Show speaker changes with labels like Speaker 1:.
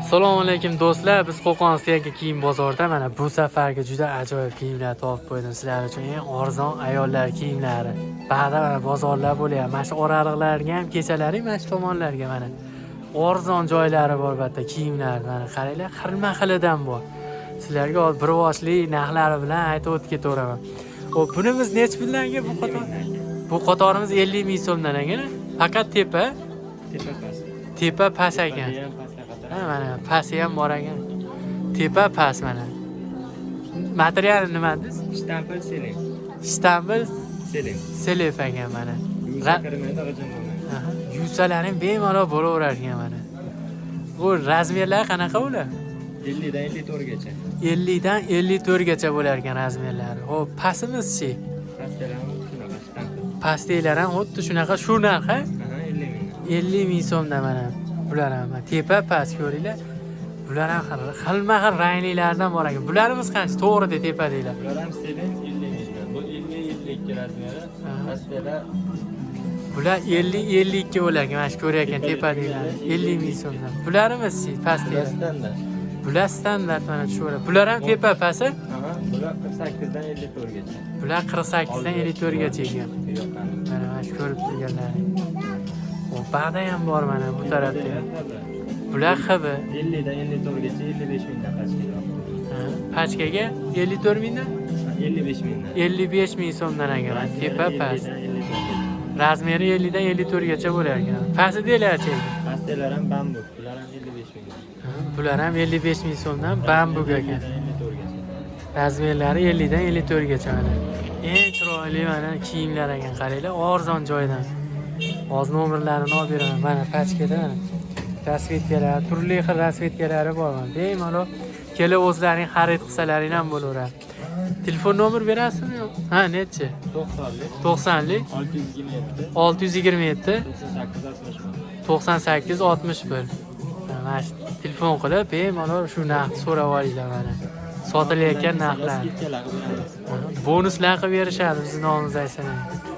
Speaker 1: Assalomu alaykum do'stlar. Biz Qo'qonistagi kiyim bozorida mana bu safarga juda ajoyib kiyimlar topib qo'ydim sizlar uchun. Eng arzon ayollar kiyimlari. Ba'da mana bozorlar bo'lyapti. Mana shu oraliqlarga ham kechalari mana shu tomonlarga mana arzon joylari bor albatta kiyimlar. Mana qaranglar, xilma-xilidan bor. Sizlarga bir boshli narxlari bilan aytib o'tib ketaveraman. Xo'p, bunimiz nech pullarga bu qator? Bu qatorimiz 50 ming so'mdan ekan. Faqat tepa past ekan. Ha, mana pasti ham bor ekan. Tepa past mana. Materiali nima dedingiz?
Speaker 2: Shtampel seling.
Speaker 1: Shtampel
Speaker 2: Seling.
Speaker 1: selef ekan mana. Yuzalaring bemalol bo'laverar ekan mana. Bu razmerlari qanaqa ular?
Speaker 2: 50 dan 54 gacha.
Speaker 1: 50 dan 54 gacha bo'lar ekan razmerlari. Xo'p, pastimiz-chi?
Speaker 2: Pastalarni shunaqa shtampel.
Speaker 1: Pastlar ham xuddi shunaqa shu narx, ha?
Speaker 2: 50 ming.
Speaker 1: 50 ming so'mdan mana. Bular ham tepa past ko'ringlar. Bular ham xilma-xil ranglilardan bor ekan. Bularimiz qancha? To'g'rida tepa deylar.
Speaker 2: Bular ham seling 50 mingdan. Bu 50-52 razmeri. Pastalar
Speaker 1: Bular 50-52 bo'larkan. Mana shu ko'ryapkan tepa deylar. 50 ming so'mdan. Bularimiz-chi? Pastlar.
Speaker 2: standart.
Speaker 1: Bular standart mana shu. Bular ham tepa past.
Speaker 2: Bular 48 dan 54 gacha.
Speaker 1: Bular 48 dan 54 gacha ekan. Mana shu ko'rib turganlar. Xo'p, ba'da ham bor mana bu tarafda. Bular hibi
Speaker 2: 50 dan 54 gacha 55 mingdan pachkaga.
Speaker 1: pachkaga 54 mingdan
Speaker 2: 55 mingdan.
Speaker 1: 55 ming so'mdan ekan. Tepa past. Razmeri 50 dan 54 gacha bo'lar ekan. Pasti deylarchi.
Speaker 2: Pastalar ham bambuk. Bular ham 55 mingdan.
Speaker 1: Bular ham 55 ming so'mdan bambuk ekan.
Speaker 2: 54 gacha.
Speaker 1: Razmerlari 50 dan 54 gacha mana. Eng chiroyli mana kiyimlar ekan, qaranglar, arzon joydan. Hozir nomerlarini olib beraman. Mana pachkada mana rasvetkalar, turli xil rasvetkalari bor mana. Bemalol kelib o'zlaring xarid qilsalaring ham bo'laveradi. Telefon nomer berasizmi? Ha, nechi? 90lik 627 98 61. Mana shu telefon qilib bemalol shu narxni so'rab olinglar mana. Sotilayotgan narxlar. Bonuslar qilib berishadi, bizning nomimizda aytsangiz.